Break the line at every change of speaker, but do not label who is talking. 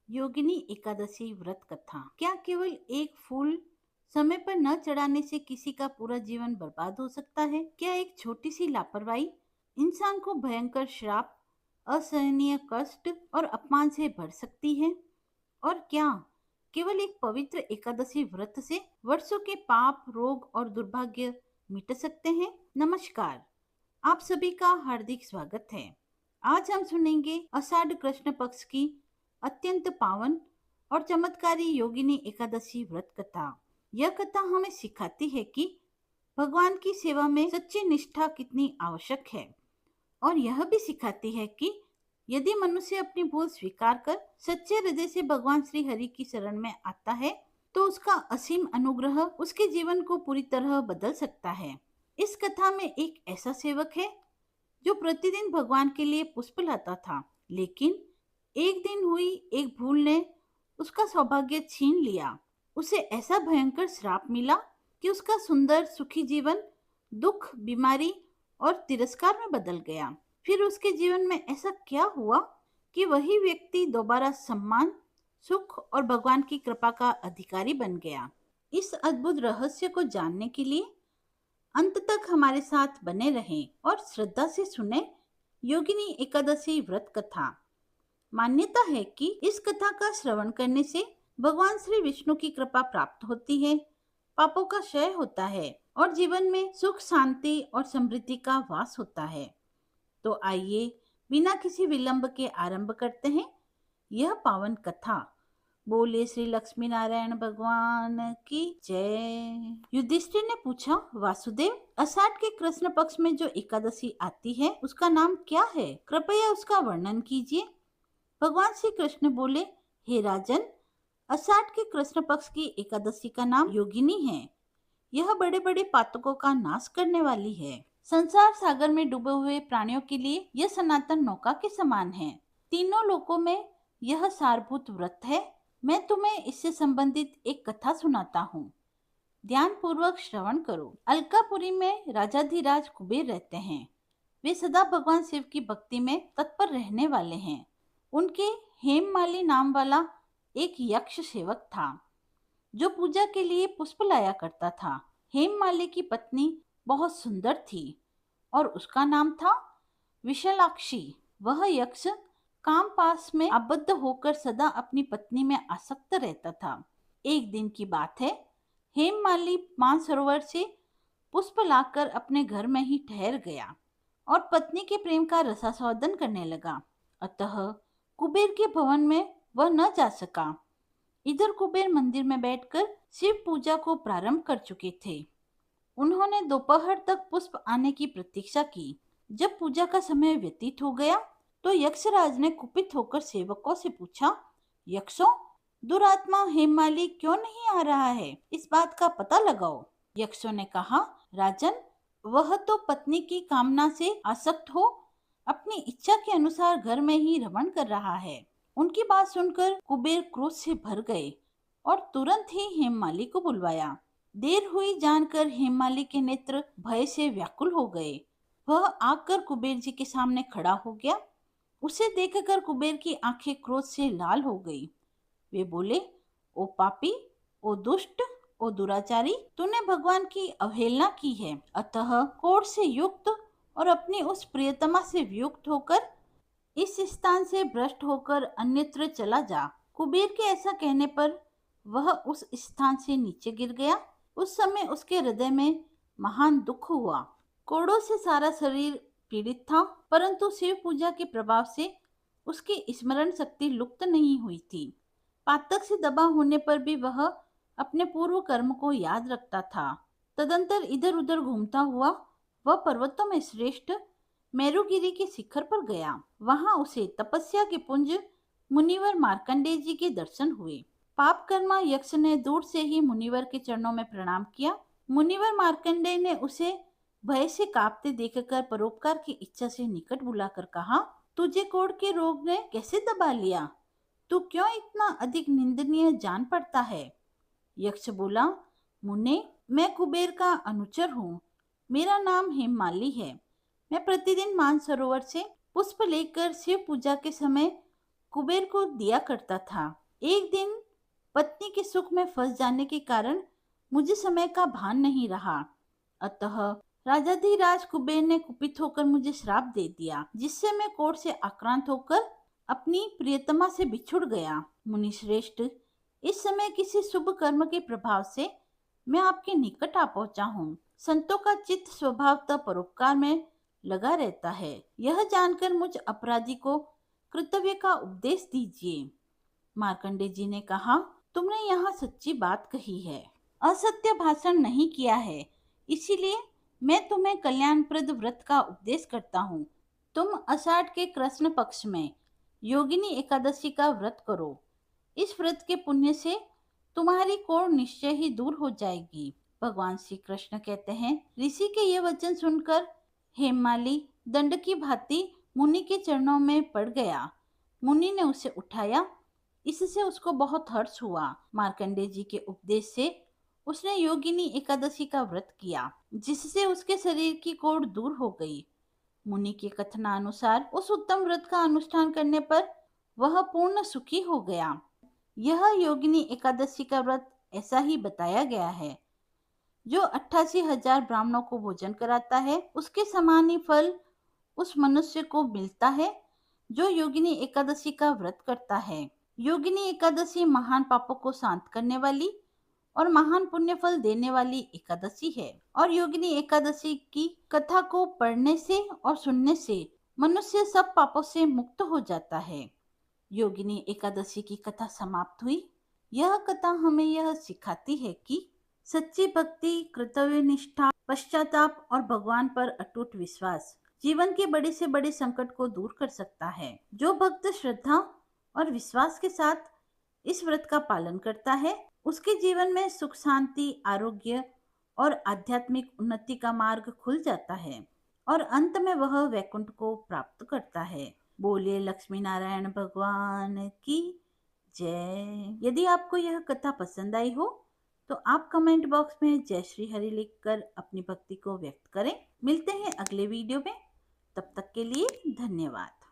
योगिनी एकादशी व्रत कथा। क्या केवल एक फूल समय पर न चढ़ाने से किसी का पूरा जीवन बर्बाद हो सकता है? क्या एक छोटी सी लापरवाही इंसान को भयंकर श्राप, असहनीय कष्ट और अपमान से भर सकती है? और क्या केवल एक पवित्र एकादशी व्रत से वर्षों के पाप, रोग और दुर्भाग्य मिट सकते हैं? नमस्कार, आप सभी का हार्दिक स्वागत है। आज हम सुनेंगे आषाढ़ कृष्ण पक्ष की अत्यंत पावन और चमत्कारी योगिनी एकादशी व्रत कथा। यह कथा हमें सिखाती है कि भगवान की सेवा में सच्ची निष्ठा कितनी आवश्यक है और यह भी सिखाती है कि यदि मनुष्य अपनी भूल स्वीकार कर सच्चे हृदय से भगवान श्री हरि की शरण में आता है तो उसका असीम अनुग्रह उसके जीवन को पूरी तरह बदल सकता है। इस कथा में एक ऐसा सेवक है जो प्रतिदिन भगवान के लिए पुष्प लाता था, लेकिन एक दिन हुई एक भूल ने उसका सौभाग्य छीन लिया। उसे ऐसा भयंकर श्राप मिला कि उसका सुंदर सुखी जीवन दुख, बीमारी और तिरस्कार में बदल गया। फिर उसके जीवन में ऐसा क्या हुआ कि वही व्यक्ति दोबारा सम्मान, सुख और भगवान की कृपा का अधिकारी बन गया? इस अद्भुत रहस्य को जानने के लिए अंत तक हमारे साथ बने रहें और श्रद्धा से सुने योगिनी एकादशी व्रत कथा। मान्यता है कि इस कथा का श्रवण करने से भगवान श्री विष्णु की कृपा प्राप्त होती है, पापों का क्षय होता है और जीवन में सुख, शांति और समृद्धि का वास होता है। तो आइए बिना किसी विलंब के आरंभ करते हैं यह पावन कथा। बोले श्री लक्ष्मी नारायण भगवान की जय। युधिष्ठिर ने पूछा, वासुदेव, आषाढ़ के कृष्ण पक्ष में जो एकादशी आती है उसका नाम क्या है? कृपया उसका वर्णन कीजिए। भगवान श्री कृष्ण बोले, हे राजन, आषाढ़ के कृष्ण पक्ष की एकादशी का नाम योगिनी है। यह बड़े बड़े पातकों का नाश करने वाली है। संसार सागर में डूबे हुए प्राणियों के लिए यह सनातन नौका के समान है। तीनों लोकों में यह सारभूत व्रत है। मैं तुम्हें इससे संबंधित एक कथा सुनाता हूँ, ध्यान पूर्वक श्रवण करो। अलकापुरी में राजाधिराज कुबेर रहते हैं। वे सदा भगवान शिव की भक्ति में तत्पर रहने वाले हैं। उनके हेममाली नाम वाला एक यक्ष सेवक था जो पूजा के लिए पुष्प लाया करता था। हेममाली की पत्नी बहुत सुंदर थी और उसका नाम था विशालाक्षी। वह यक्ष काम पास में आबद्ध होकर सदा अपनी पत्नी में आसक्त रहता था। एक दिन की बात है, हेममाली मानसरोवर से पुष्प लाकर अपने घर में ही ठहर गया और पत्नी के प्रेम का रसास्वादन करने लगा। अतः कुबेर के भवन में वह न जा सका। इधर कुबेर मंदिर में बैठकर शिव पूजा को प्रारंभ कर चुके थे। उन्होंने दोपहर तक पुष्प आने की प्रतीक्षा की। जब पूजा का समय व्यतीत हो गया तो यक्षराज ने कुपित होकर सेवकों से पूछा, यक्षों, दुरात्मा हेममाली क्यों नहीं आ रहा है? इस बात का पता लगाओ। यक्षों ने कहा, राजन, वह तो पत्नी की कामना से आसक्त हो अपनी इच्छा के अनुसार घर में ही रमण कर रहा है। उनकी बात सुनकर कुबेर क्रोध से भर गए और तुरंत ही हेममाली को बुलवाया। देर हुई जानकर हेममाली के नेत्र भय से व्याकुल हो गए। वह आकर कुबेर जी के सामने खड़ा हो गया। उसे देखकर कुबेर की आंखें क्रोध से लाल हो गई। वे बोले, ओ पापी, ओ दुष्ट, ओ दुराचारी, तूने भगवान की अवहेलना की है। अतः क्रोध से युक्त और अपनी उस प्रियतमा से वियुक्त होकर इस स्थान से भ्रष्ट होकर अन्यत्र चला जा। कुबेर के ऐसा कहने पर वह उस स्थान से नीचे गिर गया। उस समय उसके हृदय में महान दुख हुआ। कोड़ों से सारा शरीर पीड़ित था, परंतु शिव पूजा के प्रभाव से उसकी स्मरण शक्ति लुप्त नहीं हुई थी। पातक से दबा होने पर भी वह अपने पूर्व कर्म को याद रखता था। तदंतर इधर उधर घूमता हुआ वह पर्वतों में श्रेष्ठ मेरुगिरी के शिखर पर गया। वहां उसे तपस्या के पुंज मुनिवर मार्कंडेय जी के दर्शन हुए। पाप कर्मा यक्ष ने दूर से ही मुनिवर के चरणों में प्रणाम किया। मुनिवर मार्कंडेय ने उसे भय से कांपते देखकर परोपकार की इच्छा से निकट बुलाकर कहा, तुझे कोढ़ के रोग ने कैसे दबा लिया? तू क्यों इतना अधिक निंदनीय जान पड़ता है? यक्ष बोला, मुने, मैं कुबेर का अनुचर हूँ। मेरा नाम हेममाली है। मैं प्रतिदिन मानसरोवर से पुष्प लेकर शिव पूजा के समय कुबेर को दिया करता था। एक दिन पत्नी के सुख में फंस जाने के कारण मुझे समय का भान नहीं रहा, अतः राजाधिराज कुबेर ने कुपित होकर मुझे श्राप दे दिया, जिससे मैं क्रोध से आक्रांत होकर अपनी प्रियतमा से बिछुड़ गया। मुनि श्रेष्ठ, इस समय किसी शुभ कर्म के प्रभाव से मैं आपके निकट आ पहुंचा हूँ। संतों का चित्त स्वभावतः परोपकार में लगा रहता है। यह जानकर मुझ अपराधी को कर्तव्य का उपदेश दीजिए। मार्कंडे जी ने कहा, तुमने यहाँ सच्ची बात कही है, असत्य भाषण नहीं किया है, इसीलिए मैं तुम्हें कल्याणप्रद व्रत का उपदेश करता हूँ। तुम आषाढ़ के कृष्ण पक्ष में योगिनी एकादशी का व्रत करो। इस व्रत के पुण्य से तुम्हारी कोढ़ निश्चय ही दूर हो जाएगी। भगवान श्री कृष्ण कहते हैं, ऋषि के ये वचन सुनकर हेमाली दंड की भांति मुनि के चरणों में पड़ गया। मुनि ने उसे उठाया, इससे उसको बहुत हर्ष हुआ। मार्कंडे जी के उपदेश से उसने योगिनी एकादशी का व्रत किया, जिससे उसके शरीर की कोढ़ दूर हो गई। मुनि के कथनानुसार उस उत्तम व्रत का अनुष्ठान करने पर वह पूर्ण सुखी हो गया। यह योगिनी एकादशी का व्रत ऐसा ही बताया गया है। जो 88,000 ब्राह्मणों को भोजन कराता है, उसके समान ही फल उस मनुष्य को मिलता है जो योगिनी एकादशी का व्रत करता है। योगिनी एकादशी महान पापों को शांत करने वाली और महान पुण्य फल देने वाली एकादशी है। और योगिनी एकादशी की कथा को पढ़ने से और सुनने से मनुष्य सब पापों से मुक्त हो जाता है। योगिनी एकादशी की कथा समाप्त हुई। यह कथा हमें यह सिखाती है कि सच्ची भक्ति, कर्तव्य निष्ठा, पश्चाताप और भगवान पर अटूट विश्वास जीवन के बड़े से बड़े संकट को दूर कर सकता है। जो भक्त श्रद्धा और विश्वास के साथ इस व्रत का पालन करता है, उसके जीवन में सुख, शांति, आरोग्य और आध्यात्मिक उन्नति का मार्ग खुल जाता है और अंत में वह वैकुंठ को प्राप्त करता है। बोलिए लक्ष्मी नारायण भगवान की जय। यदि आपको यह कथा पसंद आई हो तो आप कमेंट बॉक्स में जय श्री हरि लिखकर अपनी भक्ति को व्यक्त करें। मिलते हैं अगले वीडियो में, तब तक के लिए धन्यवाद।